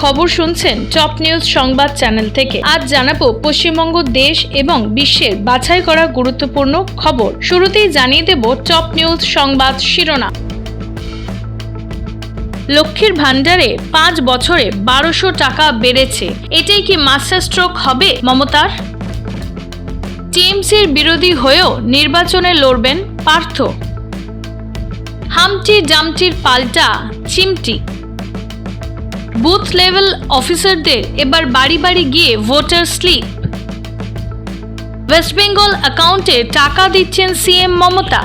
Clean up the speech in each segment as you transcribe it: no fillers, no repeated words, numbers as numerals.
খবর শুনছেন top news সংবাদ চ্যানেল থেকে। আজ জানাবো পশ্চিমবঙ্গ দেশ এবং বিশ্বের বাছাই করা গুরুত্বপূর্ণ খবর। শুরুতেই জানিয়ে দেব টপ নিউজ সংবাদ শিরোনাম। লক্ষ্মীর ভান্ডারে 5 বছরে 1200 টাকা বেড়েছে। এটাই কি মাস্টার স্ট্রোক হবে মমতার? টিএমসির বিরোধী হয়েও নির্বাচনে লড়বেন পার্থ। হামটি জামটির পাল্টা চিমটি। বুথ লেভেল অফিসারদের এবার বাড়ি বাড়ি গিয়ে ভোটার স্লিপ। ওয়েস্ট বেঙ্গল অ্যাকাউন্টে টাকা দিচ্ছেন সিএম মমতা।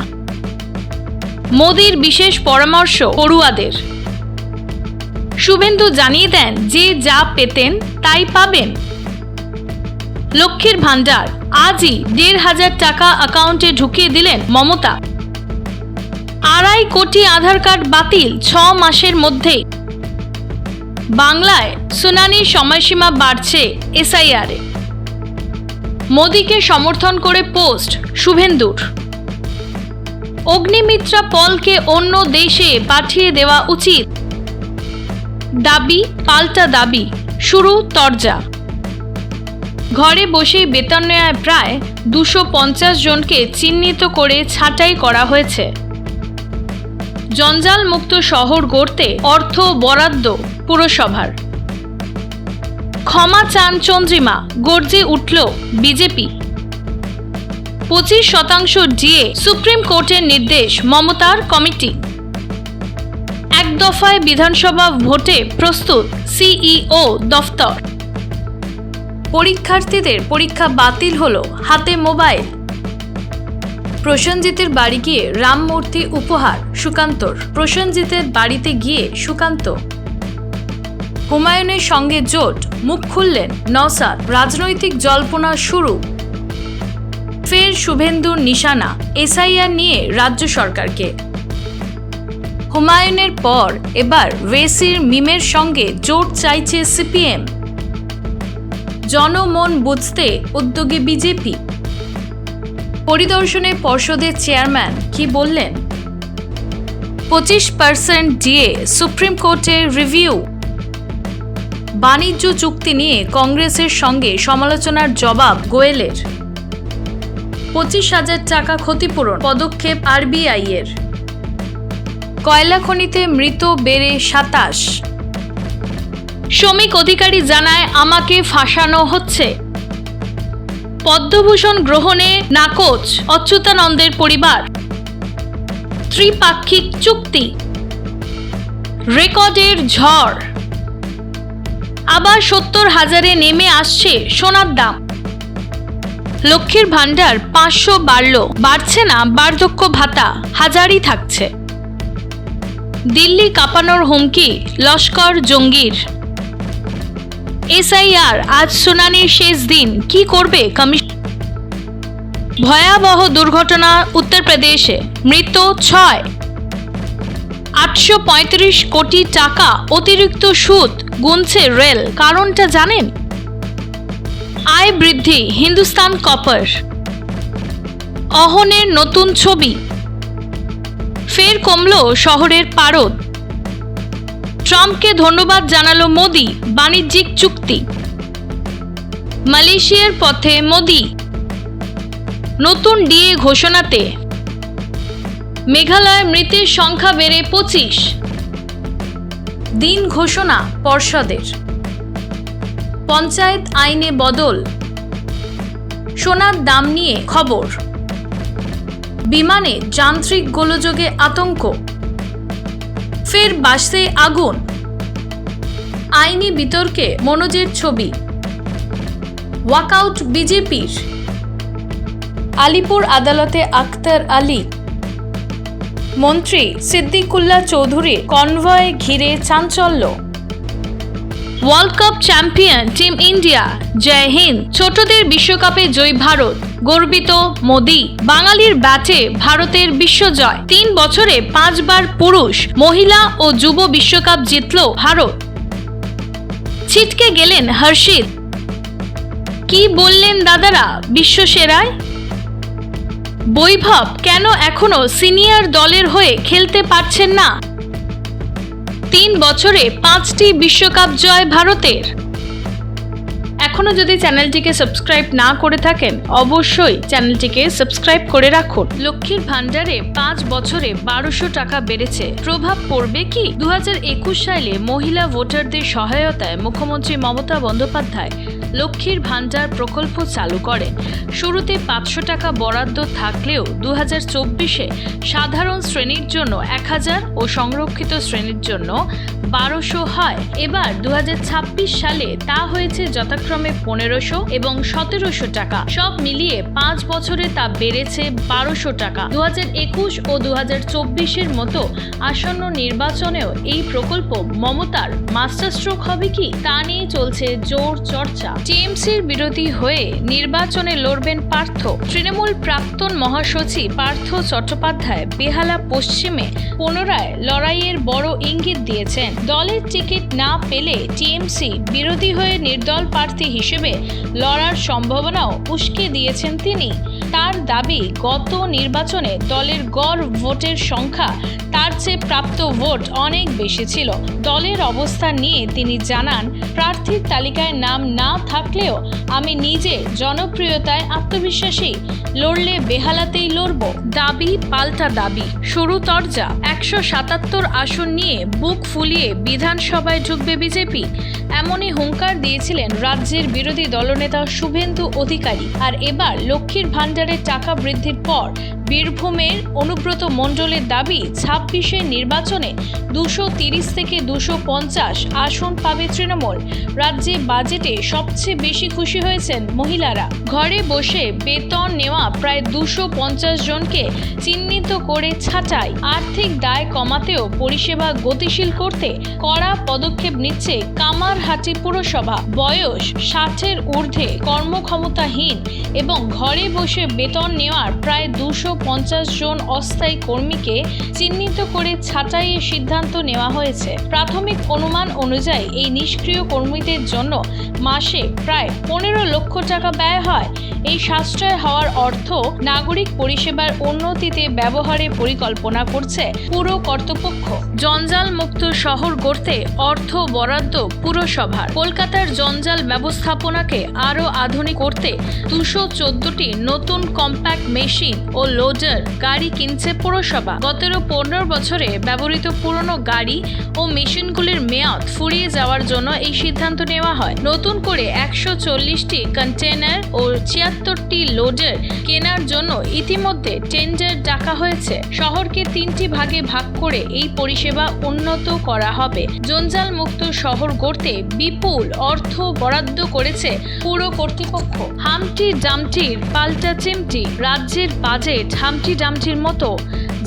মোদির বিশেষ পরামর্শ পড়ুয়াদের। শুভেন্দু জানিয়ে দেন যে যা পেতেন তাই পাবেন। লক্ষ্মীর ভান্ডার আজই 1,500 টাকা অ্যাকাউন্টে ঢুকিয়ে দিলেন মমতা। 2.5 কোটি আধার কার্ড বাতিল 6 মাসের মধ্যেই। বাংলায় শুনানির সময়সীমা বাড়ছে এসআইআরে। মোদিকে সমর্থন করে পোস্ট শুভেন্দুর। অগ্নিমিত্রা পলকে অন্য দেশে পাঠিয়ে দেওয়া উচিত। দাবি পাল্টা দাবি, শুরু তরজা। ঘরে বসেই বেতন নেওয়ায় প্রায় 250 জনকে চিহ্নিত করে ছাঁটাই করা হয়েছে। জঞ্জাল মুক্ত শহর গড়তে অর্থ বরাদ্দ পুরসভার। ক্ষমা চান চন্দ্রিমা, গর্জে উঠল বিজেপি। 25% ডিএ সুপ্রিম কোর্টের নির্দেশ মমতার কমিটি। এক দফায় বিধানসভা ভোটে প্রস্তুত সিইও দফতর। পরীক্ষার্থীদের পরীক্ষা বাতিল হলো, হাতে মোবাইল। প্রসেনজিতের বাড়ি গিয়ে রামমূর্তি উপহার সুকান্তর। প্রসেনজিতের বাড়িতে গিয়ে সুকান্ত। হুমায়ুনের সঙ্গে জোট, মুখ খুললেন নওশাদ। রাজনৈতিক জল্পনা শুরু। ফের শুভেন্দুর নিশানা এসআইআর নিয়ে রাজ্য সরকারকে। হুমায়ুনের পর এবার ওয়েসির মিমের সঙ্গে জোট চাইছে সিপিএম। জনমন বুঝতে উদ্যোগী বিজেপি। পরিদর্শনে পর্ষদের চেয়ারম্যান কি বললেন? 25% ডিএ সুপ্রিম কোর্টের রিভিউ। বাণিজ্য চুক্তি নিয়ে কংগ্রেসের সঙ্গে সমালোচনার জবাব গোয়েলের। 25,000 টাকা ক্ষতিপূরণ পদক্ষেপ আরবিআই এর। কয়লা খনিতে মৃত বেড়ে 27। শ্রমিক অধিকারী জানায় আমাকে ফাঁসানো হচ্ছে। পদ্মভূষণ গ্রহণে নাকচ অচ্যুতানন্দের পরিবার। ত্রিপাক্ষিক চুক্তি। রেকর্ডের ঝড়। আবার 70,000-এ নেমে আসছে সোনার দাম। লক্ষ্মীর ভান্ডার 500 বাড়ল, বাড়ছে না বার্ধক্য ভাতা, হাজারই থাকছে। দিল্লি কাঁপানোর হুমকি লস্কর জঙ্গির। এসআইআর আজ শুনানির শেষ দিন, কি করবে কমিশন? ভয়াবহ দুর্ঘটনা উত্তরপ্রদেশে, মৃত 6। 835 কোটি টাকা অতিরিক্ত সুদ গুনছে রেল, কারণটা জানেন? আয় বৃদ্ধি হিন্দুস্তান কপার। অহনের নতুন ছবি। ফের কমল শহরের পারদ। ট্রাম্পকে ধন্যবাদ জানালো মোদি, বাণিজ্যিক চুক্তি। মালয়েশিয়ার পথে মোদি। নতুন ডিএ ঘোষণাতে মেঘালয়ে মৃতের সংখ্যা বেড়ে 25। দিন ঘোষণা পর্ষদের। পঞ্চায়েত আইনে বদল। সোনার দাম নিয়ে খবর। বিমানে যান্ত্রিক গোলযোগে আতঙ্ক। ফের বাসে আগুন। আইনি বিতর্কে মনোজের ছবি। ওয়াকআউট বিজেপির। আলিপুর আদালতে আখতার আলী। মন্ত্রী সিদ্দিকুল্লাহ চৌধুরীর কনভয় ঘিরে চাঞ্চল্য। World cup champion team India, Jai Hind. ছোটদের বিশ্বকাপে জয়ী ভারত, গর্বিত মোদি। বাঙালির ব্যাটে ভারতের বিশ্বজয়। 3 বছরে 5 বার পুরুষ, মহিলা ও যুব বিশ্বকাপ জিতল ভারত। ছিটকে গেলেন হর্ষিত। কি বললেন দাদারা বিশ্বসেরায়? বৈভব কেন এখনো সিনিয়র দলের হয়ে খেলতে পারছেন না? 3 বছরে 5টি বিশ্বকাপ জয় ভারতের। এখনো যদি চ্যানেলটিকে সাবস্ক্রাইব না করে থাকেন অবশ্যই চ্যানেলটিকে সাবস্ক্রাইব করে রাখুন। লক্ষ্মীর ভান্ডারে 5 বছরে 1200 টাকা বেড়েছে, প্রভাব পড়বে কি? 2021 সালে মহিলা ভোটারদের সহায়তায় মুখ্যমন্ত্রী মমতা বন্দ্যোপাধ্যায় লক্ষ্মীর ভান্ডার প্রকল্প চালু করেন। শুরুতে 500 টাকা বরাদ্দ থাকলেও 2024-এ সাধারণ শ্রেণীর জন্য 1000 ও সংরক্ষিত শ্রেণীর জন্য 1200 হয়। এবার 2026 সালে তা হয়েছে যথাক্রমে 1500 এবং 1700 টাকা। সব মিলিয়ে 5 বছরে তা বেড়েছে 1200 টাকা। 2021 ও 2024-এর মতো আসন্ন নির্বাচনেও এই প্রকল্প মমতার মাস্টারস্ট্রোক হবে কি, তা নিয়ে চলছে জোর চর্চা। টিএমসির বিরোধী হয়ে নির্বাচনে লড়বেন পার্থ। তৃণমূল প্রাক্তন মহাসচিব পার্থ চট্টোপাধ্যায় বেহালা পশ্চিমে পুনরায় লড়াইয়ের বড় ইঙ্গিত দিয়েছেন। দলের টিকিট না পেলে টিএমসি বিরোধী হয়ে নির্দল প্রার্থী হিসেবে লড়ার সম্ভাবনাও উস্কে দিয়েছেন তিনি। তার দাবি, গত নির্বাচনে দলের গড় ভোটের সংখ্যা তার চেয়ে প্রাপ্ত ভোট অনেক বেশি ছিল। দলের অবস্থান নিয়ে তিনি জানান, প্রার্থীর তালিকায় নাম না থাকলেও আমি নিজে জনপ্রিয়তায় আত্মবিশ্বাসী, লড়লে বেহালাতেই লড়ব। দাবি পাল্টা দাবি, শুরু তরজা। 177 আসন নিয়ে বুক ফুলিয়ে বিধানসভায় ঢুকবে বিজেপি, এমনই হুঙ্কার দিয়েছিলেন রাজ্যের বিরোধী দলনেতা শুভেন্দু অধিকারী। আর এবার লক্ষ্মীর ভান্ডারের টাকা বৃদ্ধির পর বীরভূমের অনুব্রত মণ্ডলের দাবি, 26-এর নির্বাচনে 230 থেকে 250 আসন পাবে তৃণমূল। রাজ্যে বাজেটে সবচেয়ে বেশি খুশি হয়েছেন মহিলারা। ঘরে বসে বেতন নেওয়া প্রায় 250 জনকে চিহ্নিত করে ছাঁটাই। আর্থিক দায় কমাতেও পরিষেবা গতিশীল করতে কড়া পদক্ষেপ নিচ্ছে কামারহাটি পুরসভা। বয়স 60-এর ঊর্ধ্বে, কর্মক্ষমতাহীন এবং ঘরে বসে বেতন নেওয়ার প্রায় 250 জন অস্থায়ী কর্মীকে চিহ্নিত করে ছাঁটাইয়ের সিদ্ধান্ত নেওয়া হয়েছে। প্রাথমিক অনুমান অনুযায়ী এই নিষ্ক্রিয় কর্মীদের জন্য মাসে প্রায় 15 লক্ষ টাকা ব্যয় হয়। এই সাশ্রয় হওয়ার অর্থ নাগরিক পরিষেবার উন্নতিতে ব্যবহারের পরিকল্পনা করছে পুর কর্তৃপক্ষ। জঞ্জাল মুক্ত শহর গড়তে অর্থ বরাদ্দ পুরসভার। কলকাতার জঞ্জাল ব্যবস্থাপনাকে আরও আধুনিক করতে 214টি নতুন কম্প্যাক্ট মেশিন ও লোডার গাড়ি কিনছে পুরসভা। গত 15 বছরে ব্যবহৃত পুরনো গাড়ি ও মেশিনগুলির মেয়াদ ফুরিয়ে যাওয়ার জন্য এই সিদ্ধান্ত নেওয়া হয়। নতুন করে 140টি কন্টেনার ও 76টি লোডার কেনার জন্য ইতিমধ্যে টেন্ডার ডাকা হয়েছে। শহরকে 3টি ভাগে ভাগ করে এই পরিষেবা উন্নত করা হবে। জঞ্জাল মুক্ত শহর গড়তে বিপুল অর্থ বরাদ্দ করেছে পুর কর্তৃপক্ষ। হামটি ডামটির পাল্টা চিমটি। রাজ্যের বাজেট হামটি ডামটির মতো,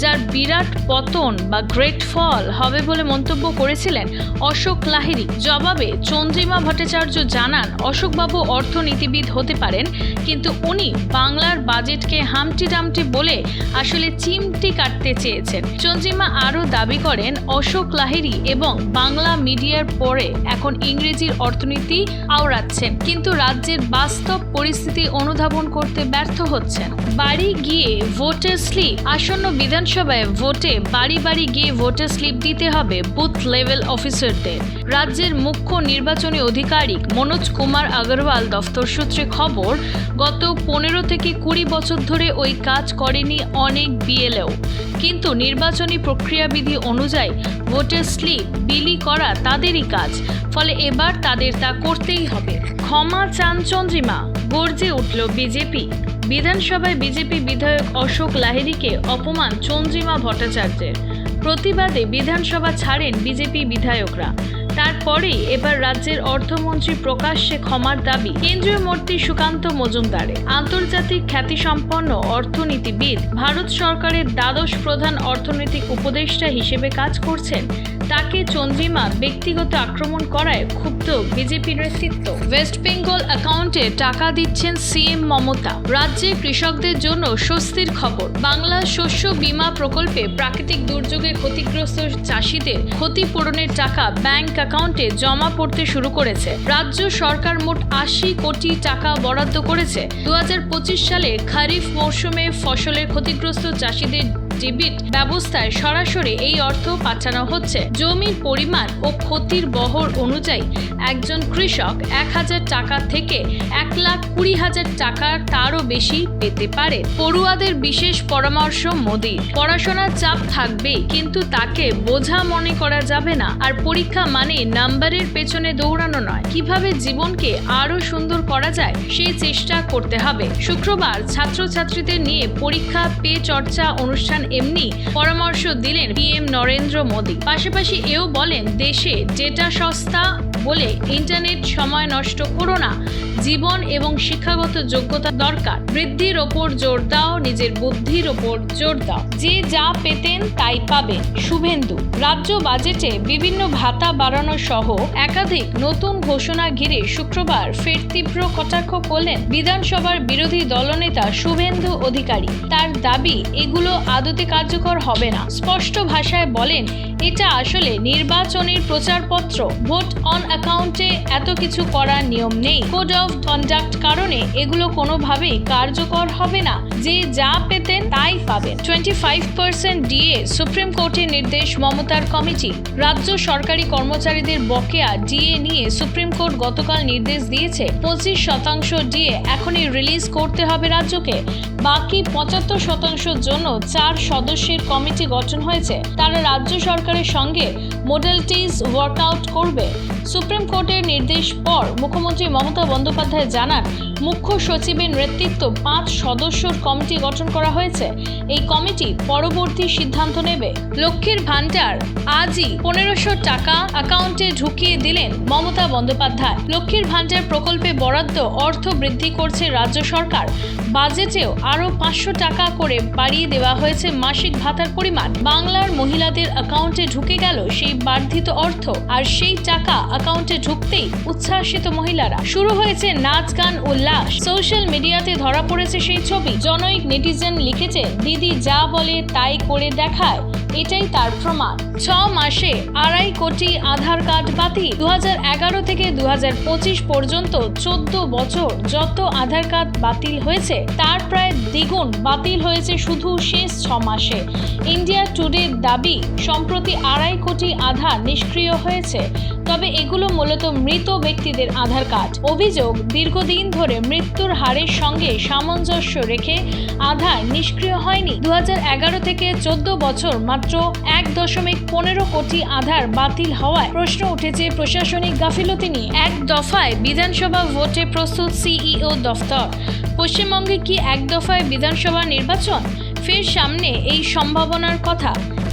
যার বিরাট পতন বা গ্রেট ফল হবে বলে মন্তব্য করেছিলেন অশোক লাহিড়ী। জবাবে চন্দ্রিমা ভট্টাচার্য জানান, অশোকবাবু অর্থনীতিবিদ হতে পারেন, কিন্তু উনি বাংলার বাজেটকে হামটি ডামটি বলে আসলে চিমটি কাটতে চেয়েছেন। চন্দ্রিমা আরও দাবি করেন, অশোক লাহিড়ী এবং বাংলা মিডিয়ার পরে এখন ইংরেজির অর্থনীতি আওড়াচ্ছেন, কিন্তু রাজ্যের বাস্তব পরিস্থিতি অনুধাবন করতে ব্যর্থ হচ্ছেন। বাড়ি গিয়ে ভোটার স্লিপ। আসন্ন বিধানসভায় ভোটে বাড়ি বাড়ি গিয়ে ভোটার স্লিপ দিতে হবে বুথ লেভেল অফিসারদের। রাজ্যের মুখ্য নির্বাচনী আধিকারিক মনোজ কুমার আগরওয়াল দফতর সূত্রে খবর, গত 15 থেকে 20 বছর ধরে ওই কাজ করেনি অনেক বিএলও, কিন্তু নির্বাচনী প্রক্রিয়াবিধি অনুযায়ী ভোটার স্লিপ বিলি করা তাদেরই কাজ, ফলে এবার তাদের তা করতেই হবে। ক্ষমা চান চন্দ্রিমা। গর্জে উঠল বিজেপি। বিধানসভায় বিজেপি বিধায়ক অশোক লাহিড়ীকে অপমান চন্দ্রিমা ভট্টাচার্যের। প্রতিবাদে বিধানসভা ছাড়েন বিজেপি বিধায়করা। তারপরেই এবার রাজ্যের অর্থমন্ত্রী প্রকাশ্যে ক্ষমার দাবি কেন্দ্রীয় মন্ত্রী সুকান্ত মজুমদারের। আন্তর্জাতিক খ্যাতিসম্পন্ন অর্থনীতিবিদ, ভারত সরকারের দ্বাদশ প্রধান অর্থনৈতিক উপদেষ্টা হিসেবে কাজ করছেন, তাকে চন্দ্রিমা ব্যক্তিগত আক্রমণ করায় ক্ষুব্ধ বিজেপি নেতৃত্ব। ওয়েস্ট বেঙ্গল অ্যাকাউন্টে টাকা দিচ্ছেন সিএম মমতা। রাজ্যে কৃষকদের জন্য স্বস্তির খবর। বাংলা শস্য বীমা প্রকল্পে প্রাকৃতিক দুর্যোগে ক্ষতিগ্রস্ত চাষিদের ক্ষতিপূরণের টাকা ব্যাংক অ্যাকাউন্টে জমা পড়তে শুরু করেছে। রাজ্য সরকার মোট 80 কোটি টাকা বরাদ্দ করেছে। 2025 সালে খারিফ মৌসুমে ফসলের ক্ষতিগ্রস্ত চাষিদের ডেবিট ব্যবস্থায় সরাসরি এই অর্থ পাঠানো হচ্ছে। জমির পরিমাণ ও ক্ষতির বহর অনুযায়ী একজন কৃষক 1,000 টাকা থেকে 1,20,000 টাকা তারও বেশি পেতে পারে। পড়ুয়াদের বিশেষ পরামর্শ মোদির। পড়াশোনার চাপ থাকবেই, কিন্তু তাকে বোঝা মনে করা যাবে না। আর পরীক্ষা মানে নাম্বারের পেছনে দৌড়ানো নয়, কিভাবে জীবনকে আরো সুন্দর করা যায় সেই চেষ্টা করতে হবে। শুক্রবার ছাত্রছাত্রীদের নিয়ে পরীক্ষা পে চর্চা অনুষ্ঠান এমনি পরামর্শ দিলেন পিএম নরেন্দ্র মোদী। পাশাপাশি এও বলেন, দেশে ডেটা সস্তা বলে ইন্টারনেট সময় নষ্ট করো না, জীবন এবং শিক্ষাগত যোগ্যতা দরকার। বৃদ্ধির ওপর জোর দাও, নিজের বুদ্ধির ওপর জোর দাও। যে যা পেতেন তাই পাবেন। শুভেন্দু। রাজ্য বাজেটে বিভিন্ন ভাতা বাড়ানো সহ একাধিক নতুন ঘোষণা ঘিরে শুক্রবার ফের তীব্র কটাক্ষ করলেন বিধানসভার বিরোধী দলনেতা শুভেন্দু অধিকারী। তার দাবি, এগুলো আদতে কার্যকর হবে না। স্পষ্ট ভাষায় বলেন, এটা আসলে নির্বাচনের প্রচারপত্র। ভোট অন অ্যাকাউন্টে এত কিছু করার নিয়ম নেই। কোড অফ কন্ডাক্ট কারণে এগুলো কোনোভাবেই কার্যকর হবে না। যে যা পেতেন তাই পাবেন। 25% ডিএ সুপ্রিম কোর্টের নির্দেশ মমতার কমিটি। রাজ্য সরকারি কর্মচারীদের বকেয়া ডিএ নিয়ে সুপ্রিম কোর্ট গতকাল নির্দেশ দিয়েছে। 25% ডিএ এখনই রিলিজ করতে হবে রাজ্যকে। বাকি 75% জন্য 4 সদস্যের কমিটি গঠন হয়েছে। তারা রাজ্য সরকারের সঙ্গে মডেলিটিস ওয়ার্কআউট করবে। সুপ্রিম কোর্টের নির্দেশ পর মুখ্যমন্ত্রী মমতা বন্দ্যোপাধ্যায় জানান, মুখ্য সচিবের নেতৃত্ব 5 সদস্যর কমিটি গঠন করা হয়েছে। এই কমিটি পরবর্তী সিদ্ধান্ত নেবে। লক্ষ্মীর ভান্ডার আজই 1,500 টাকা অ্যাকাউন্টে ঢুকিয়ে দিলেন মমতা বন্দ্যোপাধ্যায়। লক্ষ্মীর ভান্ডার প্রকল্পে বরাদ্দ অর্থ বৃদ্ধি করছে রাজ্য সরকার। বাজেটেও আরও 500 টাকা করে বাড়িয়ে দেওয়া হয়েছে মাসিক ভাতার পরিমাণ। বাংলার মহিলাদের অ্যাকাউন্টে ঢুকে গেল সেই বর্ধিত অর্থ। আর সেই টাকা অ্যাকাউন্টে ঢুকতেই উচ্ছ্বাসিত মহিলারা। শুরু হয়েছে নাচ গান উল্লাস। সোশ্যাল মিডিয়াতে ধরা পড়েছে সেই ছবি। জনৈক নেটিজেন লিখেছে, দিদি যা বলে তাই করে দেখায়, এটাই তার প্রমাণ। 6 মাসে 2.5 কোটি আধার কার্ড বাতিল। 2011 থেকে 2025 পর্যন্ত 14 বছর যত আধার কার্ড বাতিল হয়েছে তার প্রায় দ্বিগুণ বাতিল হয়েছে শুধু শেষ 6 মাসে। ইন্ডিয়া টুডের দাবি, সম্প্রতি 2.5 কোটি আধার নিষ্ক্রিয় হয়েছে। তবে এগুলো মূলত মৃত ব্যক্তিদের আধার কার্ড। অভিযোগ, দীর্ঘদিন ধরে মৃত্যুর হারের সঙ্গে সামঞ্জস্য রেখে আধার নিষ্ক্রিয় হয়নি। 2011 থেকে 14 বছর মাত্র 1.15 কোটি আধার বাতিল হওয়ায় প্রশ্ন উঠেছে প্রশাসনিক গাফিলতি নিয়ে। এক দফায় বিধানসভা ভোটে প্রস্তুত সিইও দফতর। পশ্চিমবঙ্গে কি এক দফায় বিধানসভা নির্বাচন? ফের সামনে এই সম্ভাবনার কথা।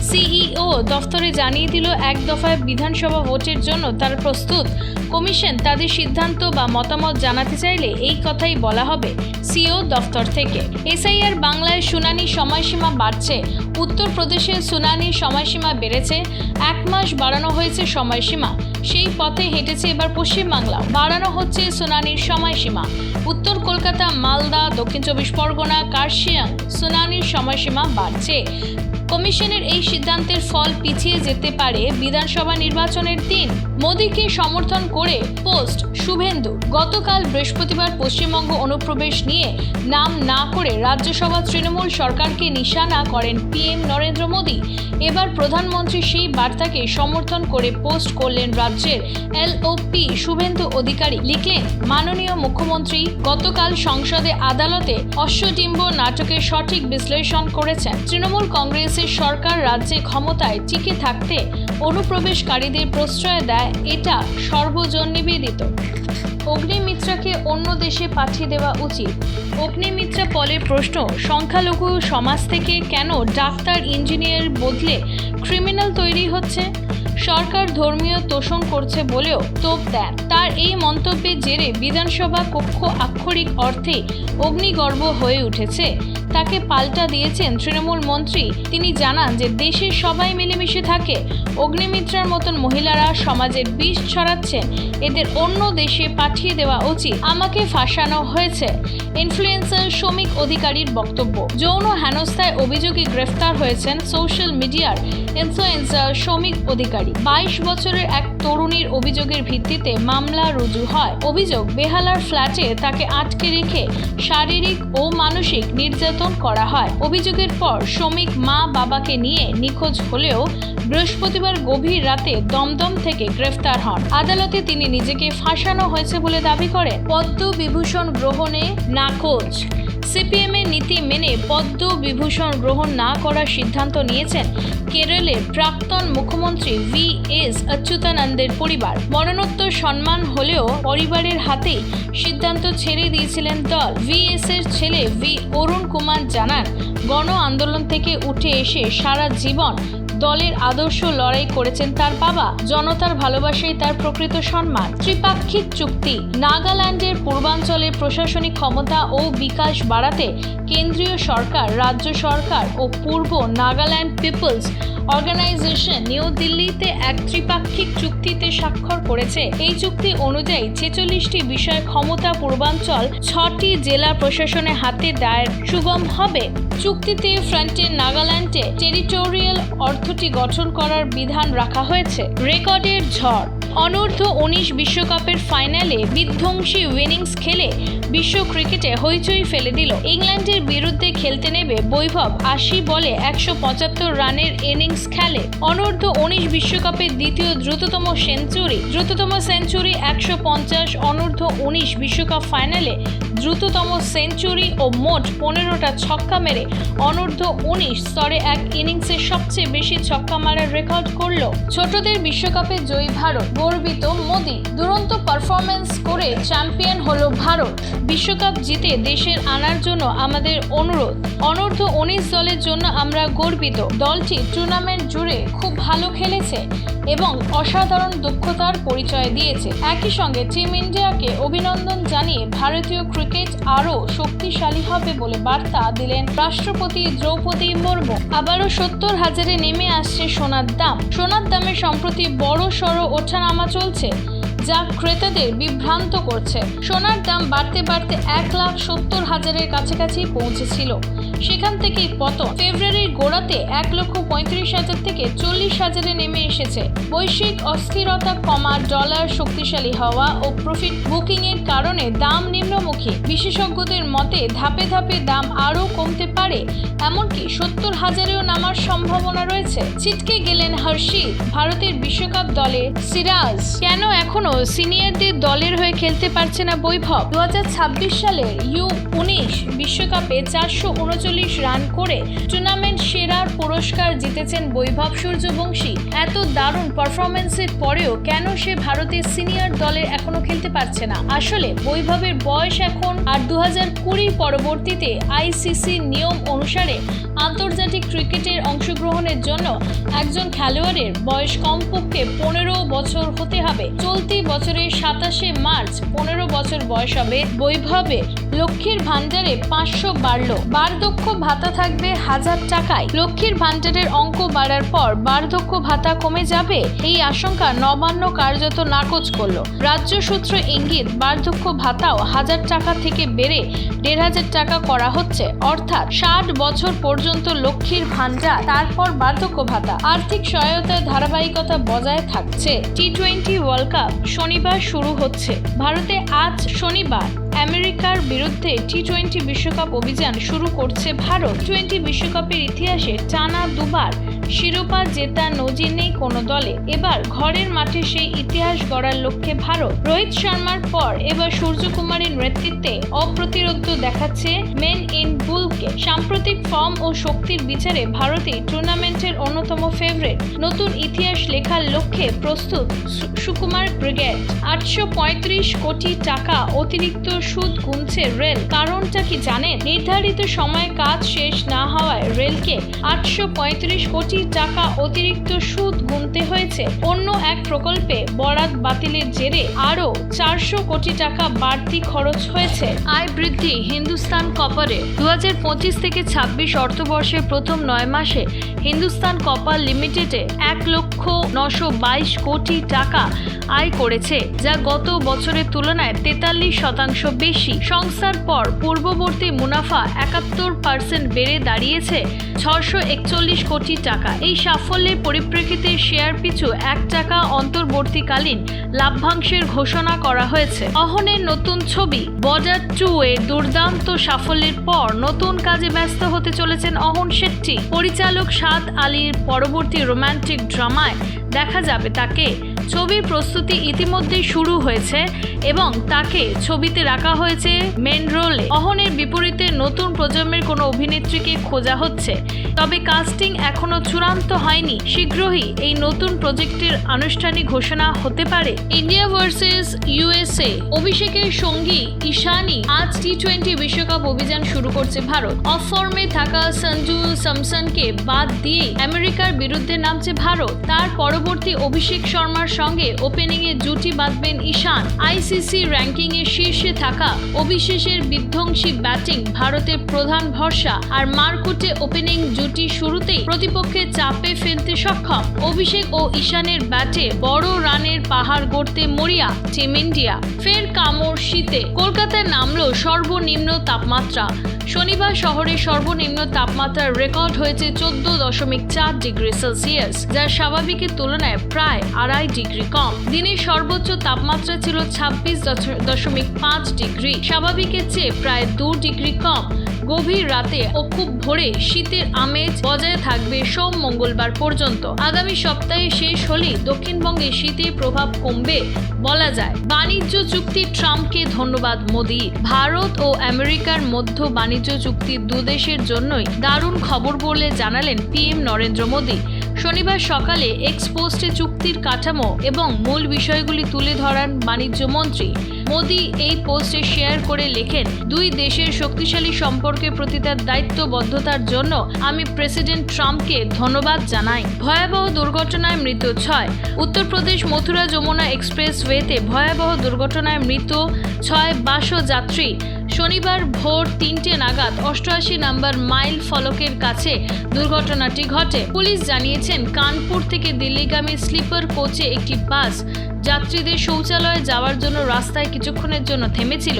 সিইও দফতরে জানিয়ে দিল, এক দফায় বিধানসভা ভোটের জন্য তারা প্রস্তুত। কমিশন তাদের সিদ্ধান্ত বা মতামত জানাতে চাইলে এই কথাই বলা হবে সিইও দফতর থেকে। এসআইআর বাংলায় শুনানির সময়সীমা বাড়ছে। উত্তরপ্রদেশের শুনানির সময়সীমা বেড়েছে। 1 মাস বাড়ানো হয়েছে সময়সীমা। সেই পথে হেঁটেছে এবার পশ্চিমবাংলাও। বাড়ানো হচ্ছে শুনানির সময়সীমা। উত্তর কলকাতা, মালদা, দক্ষিণ 24 পরগনা, কার্শিয়াং শুনানির সময়সীমা বাড়ছে। কমিশনের এই সিদ্ধান্তের ফল পিছিয়ে যেতে পারে বিধানসভা নির্বাচনের দিন। মোদীকে সমর্থন করে পোস্ট শুভেন্দু। গতকাল বৃহস্পতিবার পশ্চিমবঙ্গ অনুপ্রবেশ নিয়ে নাম না করে রাজ্যসভা তৃণমূল সরকারকে নিশানা করেন পিএম নরেন্দ্র মোদী। এবার প্রধানমন্ত্রী সেই বার্তাকে সমর্থন করে পোস্ট করলেন রাজ্যের এলওপি শুভেন্দু অধিকারী। লিখলেন, মাননীয় মুখ্যমন্ত্রী গতকাল সংসদে আদালতে অশ্বডিম্ব নাটকের সঠিক বিশ্লেষণ করেছেন। তৃণমূল কংগ্রেসের সরকার রাজ্যে ক্ষমতায় টিকে থাকতে অনুপ্রবেশকারীদের প্রশ্রয় দেয়, এটা সর্বজন নিবেদিত। অগ্নিমিত্রাকে অন্য দেশে পাঠিয়ে দেওয়া উচিত। অগ্নিমিত্রা পলের প্রশ্ন, সংখ্যালঘু সমাজ থেকে কেন ডাক্তার ইঞ্জিনিয়ার বদলে ক্রিমিনাল তৈরি হচ্ছে? সরকার ধর্মীয় তোষণ করছে বলেও তোপ দেন। তার এই মন্তব্যের জেরে বিধানসভা কক্ষ আক্ষরিক অর্থে অগ্নিগর্ভ হয়ে উঠেছে। তাকে পাল্টা দিয়েছেন তৃণমূল মন্ত্রী। তিনি জানান যে দেশের সবাই মিলেমিশে থাকে। অগ্নিমিত্রার মতন মহিলারা সমাজের বিষ ছড়াচ্ছেন, এদের অন্য দেশে পাঠিয়ে দেওয়া উচিত। আমাকে ফাঁসানো হয়েছে। ইনফ্লুয়েন্সার শ্রমিক অধিকারীর বক্তব্য। যৌন হেনস্থায় অভিযোগে গ্রেফতার হয়েছেন সোশ্যাল মিডিয়ার ইনফ্লুয়েন্সার শ্রমিক অধিকারী। 22 বছরের এক তরুণীর অভিযোগের ভিত্তিতে মামলা রুজু হয়। অভিযোগ, বেহালার ফ্ল্যাটে তাকে আটকে রেখে শারীরিক ও মানসিক নির্যাতন করা হয়। অভিযোগের পর শ্রমিক মা বাবাকে নিয়ে নিখোঁজ হলেও বৃহস্পতিবার গভীর রাতে দমদম থেকে গ্রেফতার হন। আদালতে তিনি নিজেকে ফাঁসানো হয়েছে বলে দাবি করেন। পদ্ম বিভূষণ গ্রহণে নাকচ। সিপিএমের নীতি মেনে পদ্ম বিভূষণ গ্রহণ না করার সিদ্ধান্ত নিয়েছেন কেরলের প্রাক্তন মুখ্যমন্ত্রী ভি.এস. অচ্যুতানন্দের পরিবার। মরণোত্তর সম্মান হলেও পরিবারের হাতেই সিদ্ধান্ত ছেড়ে দিয়েছিলেন দল। ভি.এস. এর ছেলে অরুণ কুমার জানান, গণ আন্দোলন থেকে উঠে এসে সারা জীবন দলের আদর্শ লড়াই করেছেন তার বাবা। জনতার ভালোবাসাই তার প্রকৃত সম্মান। ত্রিপাক্ষিক চুক্তি। নাগাল্যান্ডের পূর্বাঞ্চলের প্রশাসনিক ক্ষমতা ও বিকাশ বাড়াতে কেন্দ্রীয় সরকার, রাজ্য সরকার ও পূর্ব নাগাল্যান্ড পিপলস অর্গানাইজেশন নিউ দিল্লিতে এক ত্রিপাক্ষিক চুক্তিতে স্বাক্ষর করেছে। এই চুক্তি অনুযায়ী 46টি বিষয় ক্ষমতা পূর্বাঞ্চল 6টি জেলা প্রশাসনের হাতে দায়ের সুগম হবে। চুক্তিতে ফ্রন্টিয়ার নাগাল্যান্ডে টেরিটোরিয়াল অথরিটি গঠন করার বিধান রাখা হয়েছে। রেকর্ডের ঝড়। অনূর্ধ্ব 19 বিশ্বকাপের ফাইনালে বিধ্বংসী ইনিংস খেলে বিশ্ব ক্রিকেটে হইচই ফেলে দিল। ইংল্যান্ডের বিরুদ্ধে খেলতে নেমে বৈভব 80 বলে 175 রানের ইনিংস খেলে। অনূর্ধ্ব 19 বিশ্বকাপের দ্বিতীয় দ্রুততম সেঞ্চুরি 150। অনূর্ধ্ব 19 বিশ্বকাপ ফাইনালে দ্রুততম সেঞ্চুরি ও মোট 15টা ছক্কা মেরে অনূর্ধ্ব 19 স্তরে এক ইনিংসে সবচেয়ে বেশি ছক্কা মারার রেকর্ড করল। ছোটদের বিশ্বকাপে জয়ী ভারত। গর্বিত মোদি। দুরন্ত পারফরমেন্স করে চ্যাম্পিয়ন হলো ভারত। বিশ্বকাপ জিতে দেশের আনার জন্য আমাদের অনুরোধ। অনূর্ধ্ব 19 দলের জন্য আমরা গর্বিত। দলটি টুর্নামেন্ট জুড়ে খুব ভালো খেলেছে এবং অসাধারণ দক্ষতার পরিচয় দিয়েছে। একই সঙ্গে টিম ইন্ডিয়াকে অভিনন্দন জানিয়ে ভারতীয় ক্রিকেট আরও শক্তিশালী হবে বলে বার্তা দিলেন রাষ্ট্রপতি দ্রৌপদী মুর্মু। আবারও 70,000-এ নেমে আসছে সোনার দাম। সোনার দামে সম্প্রতি বড় সড়ো ওঠানামা চলছে, যা ক্রেতাদের বিভ্রান্ত করছে। সোনার দাম বাড়তে বাড়তে 1,70,000-এর কাছাকাছি পৌঁছেছিল। সেখান থেকেই পতন। ফেব্রুয়ারির গোড়াতে 1,35,000 থেকে 40,000-এ নেমে এসেছে। বৈশ্বিক অস্থিরতা কমা, ডলার শক্তিশালী হওয়া ও প্রফিট বুকিংয়ের কারণে দাম নিম্নমুখী। বিশেষজ্ঞদের মতে ধাপে ধাপে দাম আরও কমতে পারে, এমনকি 70,000-এও নামার সম্ভাবনা রয়েছে। ছিটকে গেলেন হর্ষিত। ভারতের বিশ্বকাপ দলে সিরাজ। কেন এখনো সিনিয়রদের দলের হয়ে খেলতে পারছে না বৈভব? 2026 সালের U19 বিশ্বকাপে 439 রান করে টুর্নামেন্ট সেরার পুরস্কার জিতেছেন বৈভব সূর্যবংশী। এত দারুণ পারফরমেন্সের পরেও কেন সে ভারতের সিনিয়র দলের এখনো খেলতে পারছে না? আসলে বৈভবের বয়স এখন আর 2020 পরবর্তীতে আইসিসি নিয়ম অনুসারে আন্তর্জাতিক ক্রিকেটের অংশগ্রহণের জন্য একজন খেলোয়াড়ের বয়স কমপক্ষে 15 বছর হতে হবে। চলতি বছরের 27 মার্চ 15 বছর বয়স হবে বৈভবের। লক্ষ্মীর ভান্ডারে 500 বাড়ল। বার্ধক্য ভাতা থাকবে 1000 টাকায়। লক্ষ্মীর ভান্ডারের অঙ্ক বাড়ার পর বার্ধক্য ভাতা কমে যাবে, এই আশঙ্কা নবান্ন কার্যত নাকচ করল। রাজ্য সূত্র ইঙ্গিত, বার্ধক্য ভাতাও 1000 টাকা থেকে বেড়ে 1,500 টাকা করা হচ্ছে। অর্থাৎ 60 বছর পর্যন্ত লক্ষ্মীর ভান্ডার, তারপর বার্ধক্য ভাতা। আর্থিক সহায়তার ধারাবাহিকতা বজায় থাকছে। টি-20 ওয়ার্ল্ড কাপ শনিবার শুরু হচ্ছে। ভারতে আজ শনিবার আমেরিকার বিরুদ্ধে টি-20 বিশ্বকাপ অভিযান শুরু করছে ভারত। টি-20 বিশ্বকাপের ইতিহাসে টানা দুবার শিরোপা জেতার নজির নেই কোনো দলে। এবার ঘরের মাঠে সেই ইতিহাস গড়ার লক্ষ্যে ভারত। রোহিত শর্মার পর এবার সূর্যকুমারের নেতৃত্বে অপ্রতিরোধ দেখাচ্ছে মেন ইন বুলকে। সাম্প্রতিক ফর্ম ও শক্তির বিচারে ভারতই টুর্নামেন্টের অন্যতম ফেভারিট। নতুন ইতিহাস লেখার লক্ষ্যে প্রস্তুত সুকুমার ব্রিগেড। 835 কোটি টাকা অতিরিক্ত সুদ গুনছে রেল। কারণটা কি জানেন? নির্ধারিত সময়ে কাজ শেষ না হওয়ায় রেলকে 835 কোটি টাকা অতিরিক্ত সুদ গুনতে হয়েছে। অন্য এক প্রকল্পে বরাত বাতিলের জেরে আরও 400 কোটি টাকা বাড়তি খরচ হয়েছে। আয় বৃদ্ধি হিন্দুস্তান কপারে। 2025 থেকে 26 অর্থবর্ষের প্রথম 9 মাসে হিন্দুস্তান কপার লিমিটেডে 1,922 কোটি টাকা আয় করেছে, যা গত বছরের তুলনায় 43% বেশি। সংস্থার পর পূর্ববর্তী মুনাফা 71% বেড়ে দাঁড়িয়েছে 641 কোটি টাকা। টাকা। এই সাফল্যের পরিপ্রেক্ষিতে শেয়ার পিছু 1 টাকা অন্তর্বর্তীকালীন লাভ্যাংশের ঘোষণা করা হয়েছে। অহনের নতুন ছবি বর্ডার 2 এর দুর্দান্ত সাফল্যের পর নতুন কাজে ব্যস্ত হতে চলেছেন অহন শেট্টি। পরিচালক সাদ আলীর পরবর্তী রোমান্টিক ড্রামায় দেখা যাবে তাকে। ছবির প্রস্তুতি ইতিমধ্যেই শুরু হয়েছে এবং তাকে ছবিতে রাখা হয়েছে মেন রোলে। অহনের বিপরীতে নতুন প্রজন্মের কোনো অভিনেত্রীকে খোঁজা হচ্ছে, তবে কাস্টিং এখনো চূড়ান্ত হয়নি। শীঘ্রই এই নতুন প্রজেক্টের আনুষ্ঠানিক ঘোষণা হতে পারে। ইন্ডিয়া ভার্সেস ইউএসএ, অভিষেকের সঙ্গী ঈশানী আজ টি-20 বিশ্বকাপ অভিযান শুরু করছে ভারত। অফ ফর্মে থাকা সঞ্জু স্যামসনকে বাদ দিয়ে আমেরিকার বিরুদ্ধে নামছে ভারত। তার পরবর্তী অভিষেক শর্মার সঙ্গে ওপেনিংয়ে জুটি বাঁধবেন ঈশান। আইসিসি র্যাঙ্কিংয়ে শীর্ষে থাকা অভিষেকের বিধ্বংসী ব্যাটিং ভারতের প্রধান ভরসা, আর মারকুটে ওপেনিং জুটি শুরুতেই প্রতিপক্ষের চাপে ফেলতে সক্ষম। অভিষেক ও ঈশানের ব্যাটে বড় রানের পাহাড় গড়তে মরিয়া টিম ইন্ডিয়া। ফের কামড় শীতে, কলকাতায় নামল সর্বনিম্ন তাপমাত্রা। শনিবার শহরের সর্বনিম্ন তাপমাত্রার রেকর্ড হয়েছে 14.4 ডিগ্রি সেলসিয়াস, যা স্বাভাবিকের তুলনায় প্রায় 2.5 ডিগ্রি কম। দিনের সর্বোচ্চ তাপমাত্রা ছিল 26.5 ডিগ্রি, স্বাভাবিকের চেয়ে প্রায় 2 ডিগ্রি কম। গভীর রাতে ও খুব ভোরে শীতের আমেজ বজায় থাকবে সোম মঙ্গলবার পর্যন্ত। আগামী সপ্তাহে শেষ হলেই দক্ষিণবঙ্গে শীতের প্রভাব কমবে বলা যায়। বাণিজ্য চুক্তি, ট্রাম্পকে ধন্যবাদ মোদি। ভারত ও আমেরিকার মধ্যে বাণিজ্য চুক্তি দুদেশের জন্যই দারুণ খবর বলে জানালেন পিএম নরেন্দ্র মোদি। শনিবার সকালে এক্স পোস্টে চুক্তির কাঠামো এবং মূল বিষয়গুলি তুলে ধরান বাণিজ্য মন্ত্রী। মোদি এই পোস্টে শেয়ার করে লেখেন, 2 দেশের শক্তিশালী সম্পর্কের প্রতি তার দায়িত্ববদ্ধতার জন্য আমি প্রেসিডেন্ট ট্রাম্পকে ধন্যবাদ জানাই। ভয়াবহ দুর্ঘটনায় মৃত 6। উত্তরপ্রদেশ মথুরা যমুনা এক্সপ্রেসওয়েতে ভয়াবহ দুর্ঘটনায় মৃত 6 বাস যাত্রী। শনিবার ভোর 3টে নাগাদ 88 নম্বর মাইল ফলকের কাছে দুর্ঘটনাটি ঘটে। পুলিশ জানিয়েছেন, কানপুর থেকে দিল্লিগামী স্লিপার কোচে একটি বাস যাত্রীদের শৌচালয়ে যাওয়ার জন্য রাস্তায় কিছুক্ষণের জন্য থেমেছিল।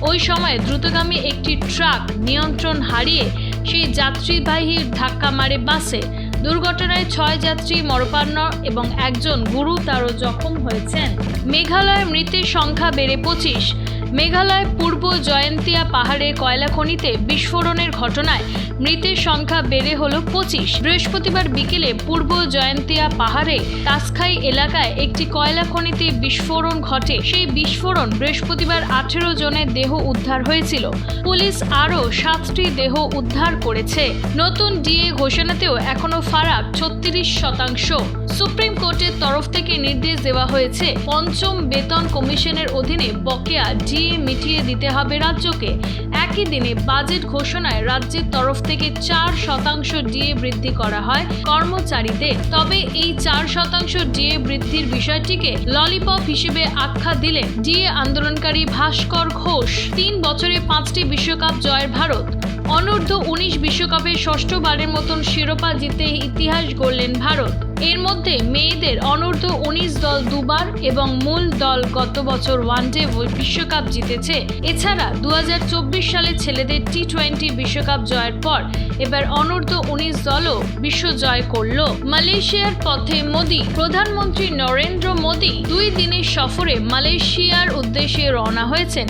ওই সময় দ্রুতগামী একটি ট্রাক নিয়ন্ত্রণ হারিয়ে সেই যাত্রীবাহী ধাক্কা মারে বাসে। দুর্ঘটনায় 6 যাত্রী মরণাপন্ন এবং একজন গুরুতর জখম হয়েছেন। মেঘালয়ে মৃতের সংখ্যা বেড়ে 25। মেঘালয় পূর্ব জয়ন্তিয়া পাহাড়ের কয়লা খনিতে বিস্ফোরণের ঘটনায় মৃতের সংখ্যা বেড়ে হল 25। বৃহস্পতিবার বিকেলে পূর্ব জয়ন্তিয়া পাহাড়ে তাসখাই এলাকায় একটি কয়লা খনিতে বিস্ফোরণ ঘটে। সেই বিস্ফোরণ বৃহস্পতিবার 18 জনের দেহ উদ্ধার হয়েছিল। পুলিশ আরও 7টি দেহ উদ্ধার করেছে। নতুন ডিএ ঘোষণাতেও এখনো ফারাক 36%। সুপ্রিম কোর্টের তরফ থেকে নির্দেশ দেওয়া হয়েছে, 5ম বেতন কমিশনের অধীনে বকেয়া ডিএ মিটিয়ে দিতে হবে রাজ্যকে। একই দিনে বাজেট ঘোষণায় রাজ্যের তরফ থেকে 4% ডিএ বৃদ্ধি করা হয় কর্মচারীদের। তবে এই 4% ডিএ বৃদ্ধির বিষয়টিকে ললিপপ হিসেবে আখ্যা দিলেন ডিএ আন্দোলনকারী ভাস্কর ঘোষ। 3 বছরে 5টি বিশ্বকাপ জয়ের ভারত। অনূর্ধ্ব 19 বিশ্বকাপে ষষ্ঠবারের মতন শিরোপা জিতে ইতিহাস গড়লেন ভারত। এর মধ্যে মেয়েদের অনূর্ধ্ব 19 দল 2 বার এবং মূল দল গত বছর ওয়ানডে বিশ্বকাপ জিতেছে। এছাড়া 2024 সালে ছেলেদের টি-20 বিশ্বকাপ জয়ের পর এবার অনূর্ধ্ব 19 দলও বিশ্ব জয় করল। মালয়েশিয়ার পথে মোদি। প্রধানমন্ত্রী নরেন্দ্র মোদি 2 দিনের সফরে মালয়েশিয়ার উদ্দেশ্যে রওনা হয়েছেন।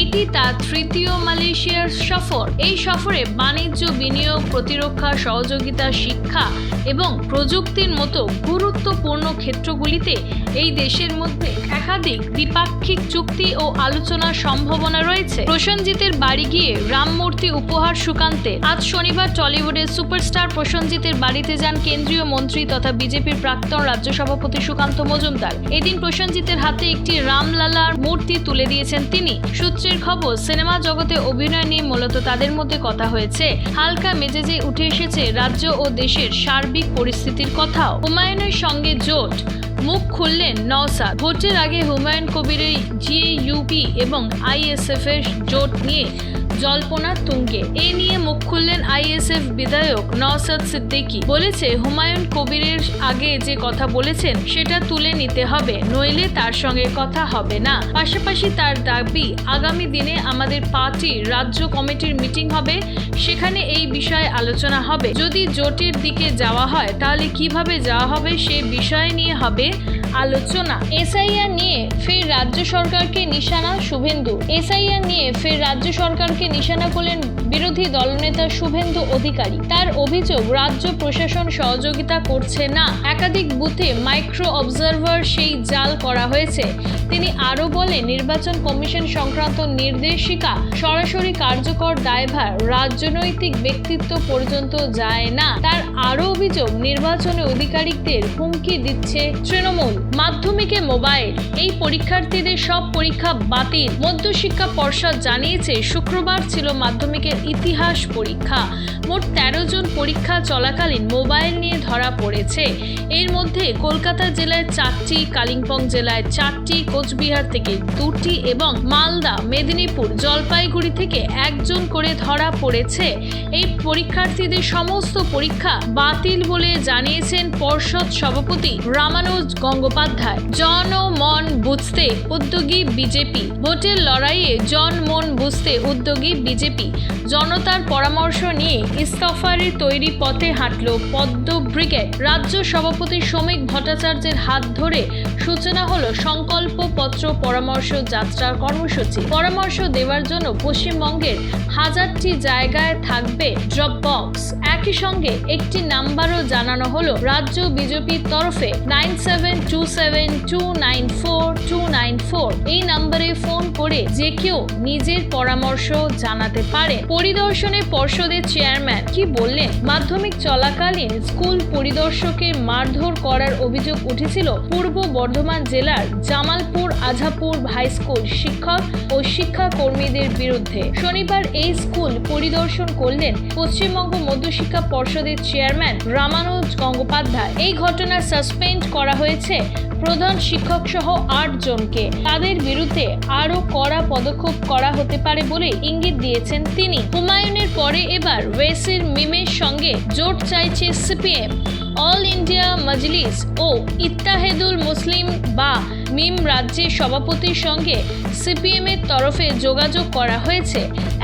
এটি তার 3য় মালয়েশিয়ার সফর। এই সফরে বাণিজ্য, বিনিয়োগ, প্রতিরক্ষা, সহযোগিতা, শিক্ষা এবং প্রযুক্তির মতো গুরুত্বপূর্ণ ক্ষেত্রগুলিতে এই দেশের মধ্যে একাধিক দ্বিপাক্ষিক চুক্তি ও আলোচনার সম্ভাবনা রয়েছে। প্রসেনজিতের বাড়ি গিয়ে রামমূর্তি উপহার সুকান্তের। আজ শনিবার টলিউডের সুপারস্টার প্রসেনজিতের বাড়িতে যান কেন্দ্রীয় মন্ত্রী তথা বিজেপির প্রাক্তন রাজ্য সভাপতি সুকান্ত মজুমদার। এদিন প্রসেনজিতের হাতে একটি রামলালার মূর্তি তুলে দিয়েছেন তিনি। সূত্রের খবর, সিনেমা জগতে অভিনয় নিয়ে মূলত তাদের মধ্যে কথা হয়েছে। হালকা মেজাজে উঠে এসেছে রাজ্য ও দেশের সার্বিক পরিস্থিতির কথাও। হুমায়ুনের সঙ্গে জোট, মুখ খুললেন নওশাদ। ভোটের আগে হুমায়ুন কবিরের জিএইউপি এবং আইএসএফ এর জোট নিয়ে জল্পনা তুঙ্গে। এ নিয়ে মুখ খুললেন আইএসএফ বিধায়ক নওশাদ সিদ্দিকী। বলেছে, হুমায়ুন কবিরের আগে যে কথা বলেছেন সেটা তুলে নিতে হবে, নইলে তার সঙ্গে কথা হবে না। পাশাপাশি তার দাবি, আগামী দিনে আমাদের পার্টির রাজ্য কমিটির মিটিং হবে, সেখানে এই বিষয়ে আলোচনা হবে। যদি জোটের দিকে যাওয়া হয় তাহলে কিভাবে যাওয়া হবে সে বিষয় নিয়ে হবে আলোচনা। এসআইআর নিয়ে ফের রাজ্য সরকারকে নিশানা শুভেন্দু। এসআইআর নিয়ে ফের রাজ্য সরকারকে নিশানা করলেন বিরোধী দলনেতা শুভেন্দু অধিকারী। তার অভিযোগ, রাজ্য প্রশাসন সহযোগিতা করছে না, একাধিক বুথে মাইক্রো অবজারভার সেই জাল করা হয়েছে। তিনি আরও বলেন, নির্বাচন কমিশন সংক্রান্ত নির্দেশিকা সরাসরি কার্যকর দায়ভার রাজনৈতিক ব্যক্তিত্ব পর্যন্ত যায় না। তার আরও অভিযোগ, নির্বাচনে অধিকারিকদের হুমকি দিচ্ছে তৃণমূল। মাধ্যমিকে মোবাইল, এই পরীক্ষার্থীদের সব পরীক্ষা বাতিল। মধ্যশিক্ষা পর্ষদ জানিয়েছে, শুক্রবার ছিল মাধ্যমিকের ইতিহাস পরীক্ষা। মোট 13 জন পরীক্ষা চলাকালীন মোবাইল নিয়ে ধরা পড়েছে। এর মধ্যে কলকাতা জেলায় 4টি, কালিম্পং জেলায় 4টি, কোচবিহার থেকে 2টি এবং মালদা, মেদিনীপুর, জলপাইগুড়ি থেকে 1 জন করে ধরা পড়েছে। এই পরীক্ষার্থীদের সমস্ত পরীক্ষা বাতিল বলে জানিয়েছেন পর্ষদ সভাপতি রামানুজ গঙ্গোপাধ্যায়। জন ও মন বুঝতে উদ্যোগী বিজেপি। ভোটের লড়াইয়ে জন মন বুঝতে উদ্যোগী বিজেপি। জনতার পরামর্শ নিয়ে ইস্তফারের তৈরি পথে হাঁটল পদ্ম ব্রিগেড। রাজ্য সভাপতি শ্রমিক ভট্টাচার্যের হাত ধরে সূচনা হলো সংকল্প পত্র পরামর্শ যাত্রার কর্মসূচি। পরামর্শ দেওয়ার জন্য পশ্চিমবঙ্গের 1000টি জায়গায় থাকবে ড্রপ বক্স। একই সঙ্গে একটি নাম্বারও জানানো হলো রাজ্য বিজেপির তরফে 9727294294। এই নম্বরে ফোন করে যে কেউ নিজের পরামর্শ জানাতে পারে। পরিদর্শনে পর্ষদের চেয়ারম্যান কি বললেন? মাধ্যমিক চলাকালীন স্কুল পরিদর্শকের মারধর করার অভিযোগ উঠেছিল পূর্ব বর্ধমান জেলার জামালপুর আঝাপুর হাই স্কুল শিক্ষক ও শিক্ষা কর্মীদের বিরুদ্ধে। শনিবার এই স্কুল পরিদর্শন করলেন পশ্চিমবঙ্গ মধ্যশিক্ষা পর্ষদের চেয়ারম্যান রামানুজ গঙ্গোপাধ্যায়। এই ঘটনার সাসপেন্ড করা হয়েছে প্রধান শিক্ষক সহ 8 জনকে। তাদের বিরুদ্ধে আরও কড়া পদক্ষেপ করা হতে পারে বলে ইঙ্গিত দিয়েছেন তিনি। হুমায়ুনের পরে এবার ওয়েসির মিমের সঙ্গে জোট চাইছে সিপিএম। অল ইন্ডিয়া মজলিস ও ইত্তেহাদুল মুসলিম বা মিম রাজ্যের সভাপতির সঙ্গে সিপিএম এর তরফে যোগাযোগ করা হয়েছে,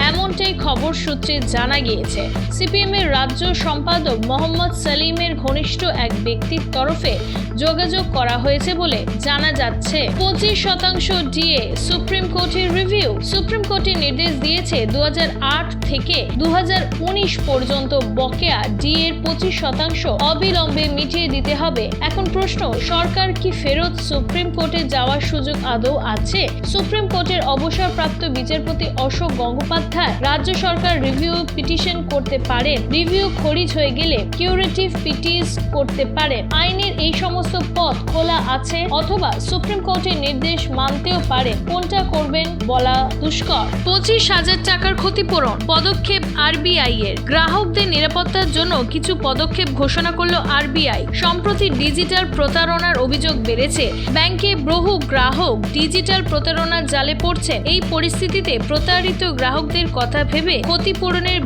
এমনটাই খবর সূত্রে জানা গিয়েছে। সিপিএম এর রাজ্য সম্পাদক মোহাম্মদ সালিমের ঘনিষ্ঠ এক ব্যক্তির তরফে যোগাযোগ করা হয়েছে বলে জানা যাচ্ছে। 25% ডিএ সুপ্রিম কোর্টের রিভিউ। সুপ্রিম কোর্টের নির্দেশ দিয়েছে 2008 থেকে 2019 পর্যন্ত বকেয়া ডিএর 25% অবিলম্বে মিটিয়ে দিতে হবে। এখন প্রশ্ন, সরকার কি ফেরত সুপ্রিম কোর্টে যাওয়ার সুযোগ আদৌ আছে? সুপ্রিম কোর্টের অবসরপ্রাপ্ত বিচারপতি অশোক গঙ্গোপাধ্যায় রাজ্য সরকার রিভিউ পিটিশন করতে পারেন। রিভিউ খারিজ হয়ে গেলে কিউরেটিভ পিটিশ করতে পারেন। আইনের এই সমস্ত পথ খোলা আছে, অথবা সুপ্রিম কোর্টের নির্দেশ মানতেও পারেন। কোনটা করবেন বলা দুষ্কর। 25,000 টাকার ক্ষতিপূরণ পদক্ষেপ আরবিআই এর। গ্রাহকদের নিরাপত্তার জন্য কিছু পদক্ষেপ ঘোষণা করল আরবিআই। সম্প্রতি ডিজিটাল প্রতারণার অভিযোগ বেড়েছে। ব্যাংকে বহু গ্রাহক ডিজিটাল প্রতারণার জালে পড়ছেন। এই পরিস্থিতিতে প্রতারিত গ্রাহকদের কথা ভেবে ক্ষতিপূরণের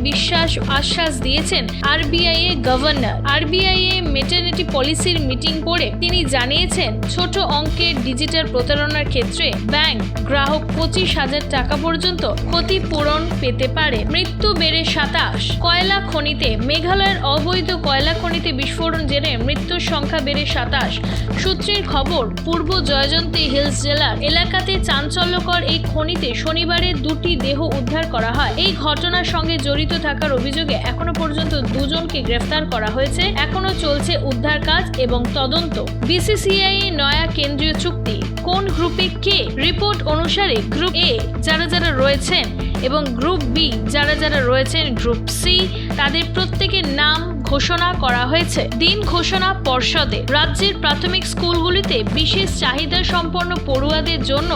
আশ্বাস দিয়েছেন আরবিআই এর গভর্নর। আরবিআই এর মেটার্নিটি পলিসির মিটিং করে তিনি জানিয়েছেন, ছোট অঙ্কের ডিজিটাল প্রতারণার ক্ষেত্রে ব্যাংক গ্রাহক 25,000 টাকা পর্যন্ত ক্ষতিপূরণ পেতে পারে। মৃত্যু বেড়ে 27। কয়লা খনিতে মেঘালয়ের অবৈধ কয়লা খনিতে বিস্ফোরণ জেনে মৃত্যুর সংখ্যা বেড়ে 27। সূত্রের খবর, পূর্ব জয়ন্তী হিলস জেলার এলাকাতে চাঞ্চল্যকর এই খনিতে শনিবারে 2টি দেহ উদ্ধার করা হয়। এই ঘটনার সঙ্গে জড়িত থাকার অভিযোগে এখনো পর্যন্ত 2 জনকে গ্রেফতার করা হয়েছে। এখনো চলছে উদ্ধার কাজ এবং তদন্ত। বিসিসিআই নয়া কেন্দ্রীয় চুক্তি কোন গ্রুপে কে? রিপোর্ট অনুসারে গ্রুপ এ যারা যারা রয়েছেন এবং গ্রুপ বি যারা যারা রয়েছেন গ্রুপ সি, তাদের প্রত্যেকের নাম, ঘোষণা করা হয়েছে। দিন ঘোষণা পর্ষদে রাজ্যের প্রাথমিক স্কুলগুলিতে বিশেষ চাহিদা সম্পন্ন পড়ুয়াদের জন্য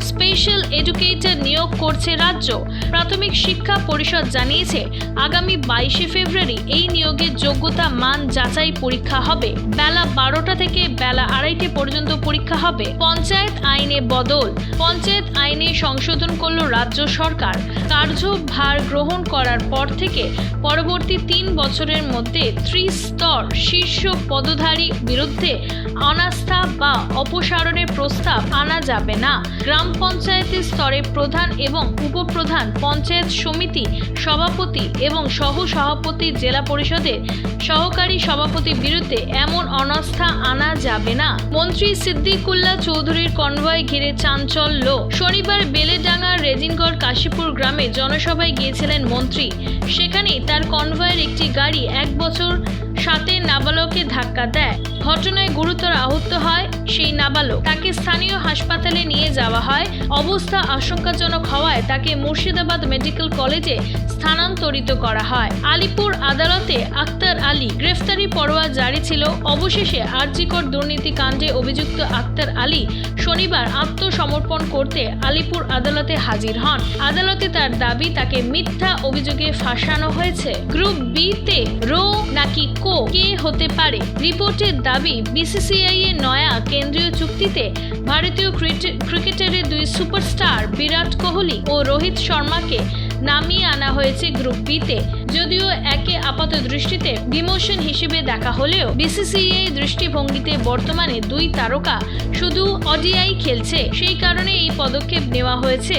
স্পেশাল এডুকেটর নিয়োগ করছে রাজ্য। প্রাথমিক শিক্ষা পরিষদ জানিয়েছে, আগামী 22শে ফেব্রুয়ারি এই নিয়োগের যোগ্যতা মান যাচাই পরীক্ষা হবে। বেলা 12টা থেকে বেলা 2:30 পর্যন্ত পরীক্ষা হবে। পঞ্চায়েত আইনে বদল। পঞ্চায়েত আইনে সংশোধন করল রাজ্য সরকার। কার্যভার গ্রহণ করার পর থেকে পরবর্তী 3 বছরের মধ্যে ত্রিস্তর শীর্ষ পদধারী বিরুদ্ধে অনাস্থা বা অপসারণের প্রস্তাব আনা যাবে না। গ্রাম পঞ্চায়েতের স্তরে প্রধান এবং উপপ্রধান, পঞ্চায়েত সমিতি সভাপতি এবং সহ সভাপতি, জেলা পরিষদের সহকারী সভাপতির বিরুদ্ধে এমন অনাস্থা আনা যাবে না। মন্ত্রী সিদ্দিকুল্লাহ চৌধুরীর কনভয় ঘিরে চাঞ্চল্য। শনিবার বেলেডাঙ্গার রেজিনগড় কাশীপুর গ্রামে জনসভায় গিয়েছিলেন মন্ত্রী। সেখানেই তার কনভয়ের একটি গাড়ি 1 বছর 7 নাবালককে ধাক্কা দেয়। ঘটনায় গুরুতর আহত হয় সেই নাবালক। তাকে স্থানীয় হাসপাতালে নিয়ে যাওয়া হয়। অবস্থা আশঙ্কাজনক হওয়ায় তাকে মুর্শিদাবাদ মেডিকেল কলেজে স্থানান্তরিত করা হয়। আলিপুর আদালতে আক্তার আলী গ্রেফতারি পরোয়া জারি ছিল। অবশেষে আরজিকর দুর্নীতি কাণ্ডে অভিযুক্ত আক্তার আলী শনিবার আত্মসমর্পণ করতে আলিপুর আদালতে হাজির হন। আদালতে তার দাবি, তাকে মিথ্যা অভিযোগে ফাঁসানো হয়েছে। গ্রুপ বি তে রো নাকি কো কে হতে পারে? রিপোর্টের দাবি, বিসিসিআই এর নয়া কেন্দ্রীয় চুক্তিতে ভারতীয় ক্রিকেটারের 2 সুপারস্টার বিরাট কোহলি ও রোহিত শর্মাকে নামিয়ে আনা হয়েছে গ্রুপ বিতে। যদিও একে আপাত দৃষ্টিতে ডিমোশন হিসেবে দেখা হলেও বিসিসিআই দৃষ্টিভঙ্গিতে বর্তমানে 2 তারকা শুধু ওডিআই খেলছে। সেই কারণে এই পদক্ষেপ নেওয়া হয়েছে